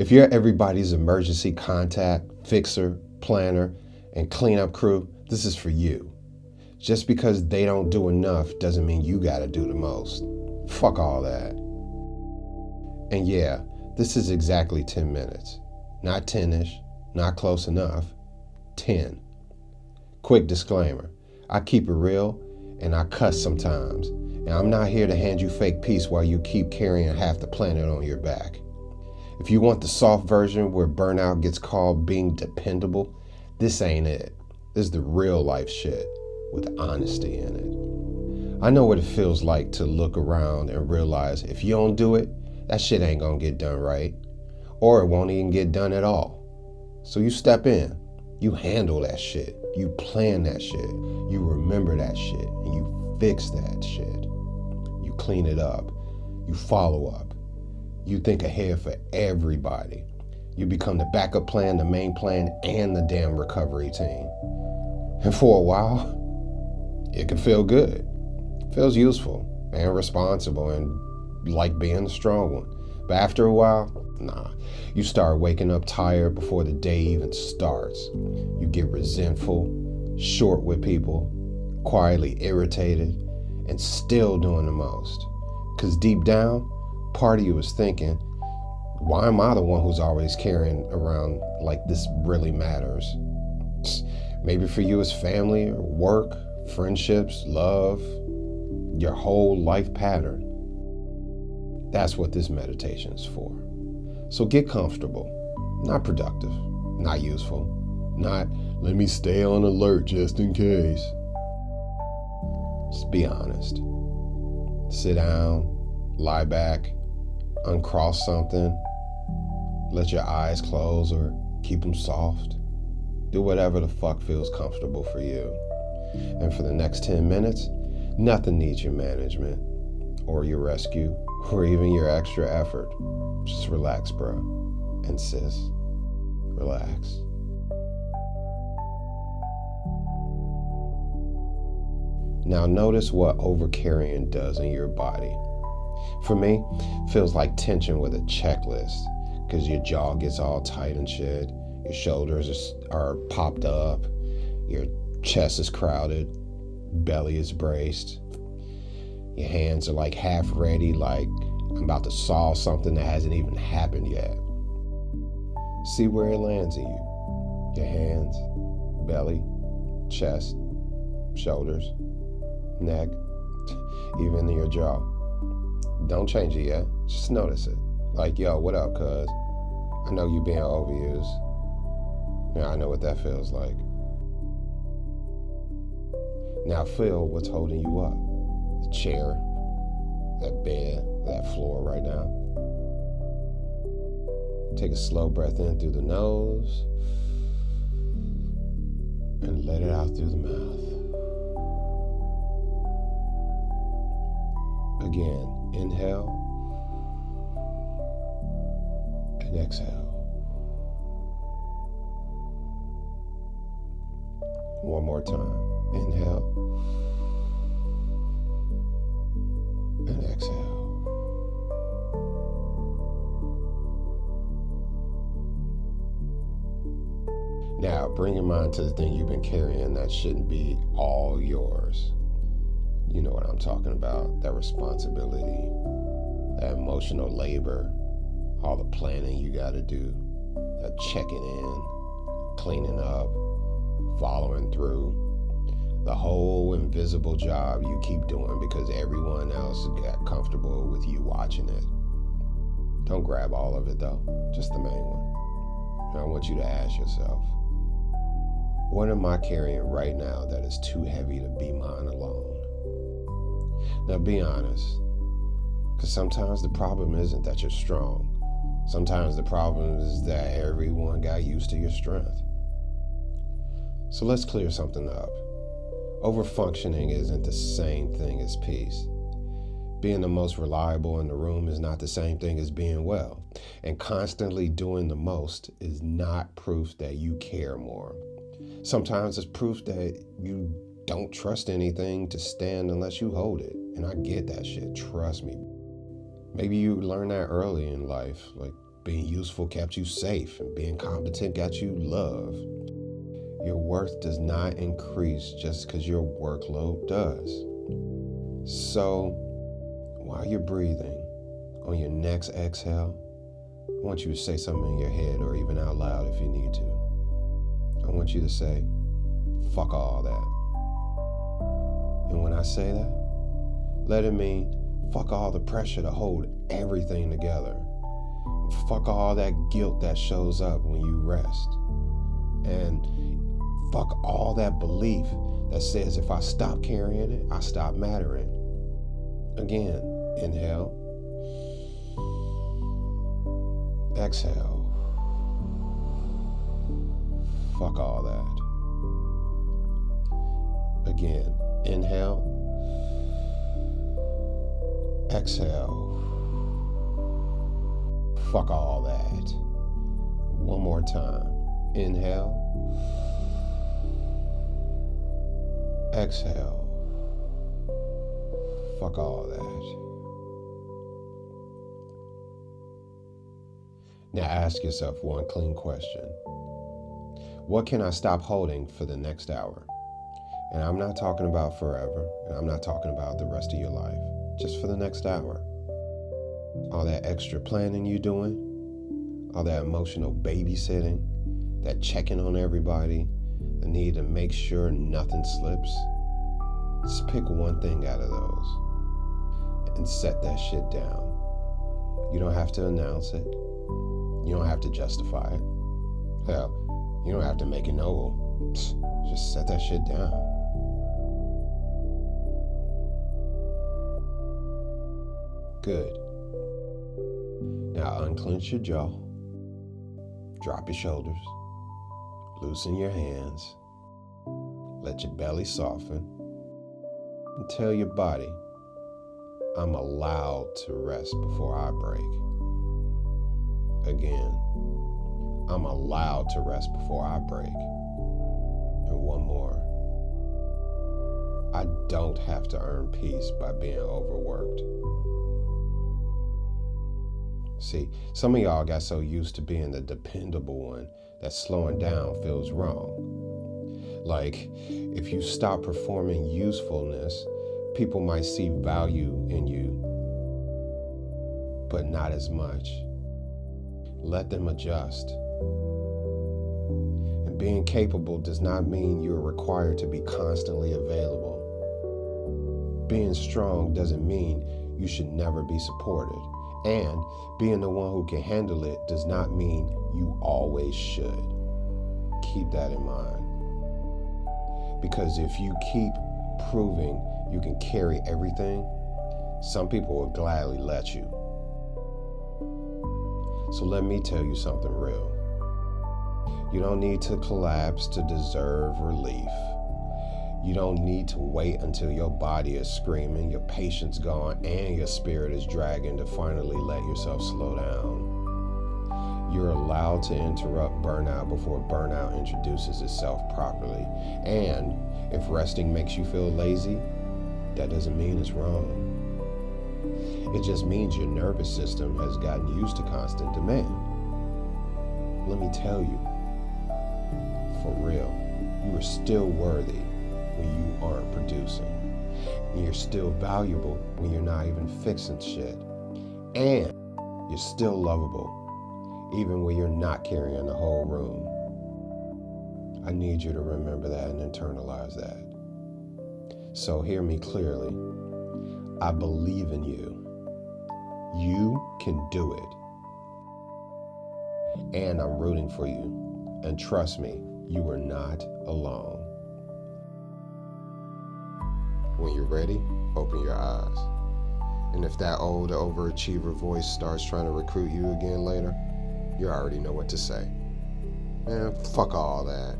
If you're everybody's emergency contact, fixer, planner, and cleanup crew, this is for you. Just because they don't do enough doesn't mean you gotta do the most. Fuck all that. And yeah, this is exactly 10 minutes. Not 10-ish, not close enough. 10. Quick disclaimer, I keep it real and I cuss sometimes. And I'm not here to hand you fake peace while you keep carrying half the planet on your back. If you want the soft version where burnout gets called being dependable, this ain't it. This is the real life shit with honesty in it. I know what it feels like to look around and realize if you don't do it, that shit ain't gonna get done right. Or it won't even get done at all. So you step in, you handle that shit, you plan that shit, you remember that shit, and you fix that shit. You clean it up, you follow up, you think ahead for everybody. You become the backup plan, the main plan, and the damn recovery team. And for a while, it can feel good. It feels useful and responsible and like being the strong one. But after a while, nah, you start waking up tired before the day even starts. You get resentful, short with people, quietly irritated, and still doing the most. Because deep down, part of you is thinking, why am I the one who's always carrying around like this really matters? Maybe for you it's family or work, friendships, love, your whole life pattern. That's what this meditation is for. So get comfortable, not productive, not useful, not let me stay on alert just in case. Just be honest. Sit down, lie back, uncross something, let your eyes close or keep them soft. Do whatever the fuck feels comfortable for you. And for the next 10 minutes, nothing needs your management or your rescue or even your extra effort. Just relax, bro. And sis, relax. Now notice what overcarrying does in your body. For me, it feels like tension with a checklist, because your jaw gets all tight and shit, your shoulders are popped up, your chest is crowded, belly is braced, your hands are like half ready, like I'm about to solve something that hasn't even happened yet. See where it lands in you. Your hands, belly, chest, shoulders, neck, even in your jaw. Don't change it yet. Just notice it. Like, yo, what up, cuz? I know you being overused. Now I know what that feels like. Now feel what's holding you up. The chair, that bed, that floor right now. Take a slow breath in through the nose and let it out through the mouth. Again, inhale and exhale. One more time. Inhale and exhale. Now, bring your mind to the thing you've been carrying that shouldn't be all yours. You know what I'm talking about. That responsibility, that emotional labor, all the planning you got to do, that checking in, cleaning up, following through, the whole invisible job you keep doing because everyone else got comfortable with you watching it. Don't grab all of it though, just the main one. And I want you to ask yourself, what am I carrying right now that is too heavy to be mine alone? Now be honest, because sometimes the problem isn't that you're strong. Sometimes the problem is that everyone got used to your strength. So let's clear something up. Overfunctioning isn't the same thing as peace. Being the most reliable in the room is not the same thing as being well. And constantly doing the most is not proof that you care more. Sometimes it's proof that you don't trust anything to stand unless you hold it. And I get that shit, trust me. Maybe you learned that early in life, like Being useful kept you safe, and being competent got you love. Your worth does not increase just because your workload does. So, while you're breathing, on your next exhale, I want you to say something in your head or even out loud if you need to. I want you to say, fuck all that. And when I say that, let it mean fuck all the pressure to hold everything together. Fuck all that guilt that shows up when you rest. And fuck all that belief that says if I stop carrying it, I stop mattering. Again, inhale. Exhale. Fuck all that. Again, inhale. Exhale. Fuck all that. One more time. Inhale. Exhale. Fuck all that. Now ask yourself one clean question. What can I stop holding for the next hour? And I'm not talking about forever, and I'm not talking about the rest of your life. Just for the next hour. All that extra planning you're doing, all that emotional babysitting, that checking on everybody, the need to make sure nothing slips. Just pick one thing out of those and set that shit down. You don't have to announce it. You don't have to justify it. Hell, you don't have to make it noble. Just set that shit down. Good. Now unclench your jaw, drop your shoulders, loosen your hands, let your belly soften, and tell your body, I'm allowed to rest before I break. Again, I'm allowed to rest before I break. And one more, I don't have to earn peace by being overworked. See, some of y'all got so used to being the dependable one that slowing down feels wrong. Like, if you stop performing usefulness, people might see value in you, but not as much. Let them adjust. And being capable does not mean you're required to be constantly available. Being strong doesn't mean you should never be supported. And being the one who can handle it does not mean you always should. Keep that in mind. Because if you keep proving you can carry everything, some people will gladly let you. So let me tell you something real. You don't need to collapse to deserve relief. You don't need to wait until your body is screaming, your patience gone, and your spirit is dragging to finally let yourself slow down. You're allowed to interrupt burnout before burnout introduces itself properly. And if resting makes you feel lazy, that doesn't mean it's wrong. It just means your nervous system has gotten used to constant demand. Let me tell you, for real, you are still worthy when you aren't producing. And you're still valuable when you're not even fixing shit. And you're still lovable, even when you're not carrying the whole room. I need you to remember that and internalize that. So hear me clearly. I believe in you. You can do it. And I'm rooting for you. And trust me, you are not alone. When you're ready, open your eyes. And if that old overachiever voice starts trying to recruit you again later, you already know what to say. Man, fuck all that.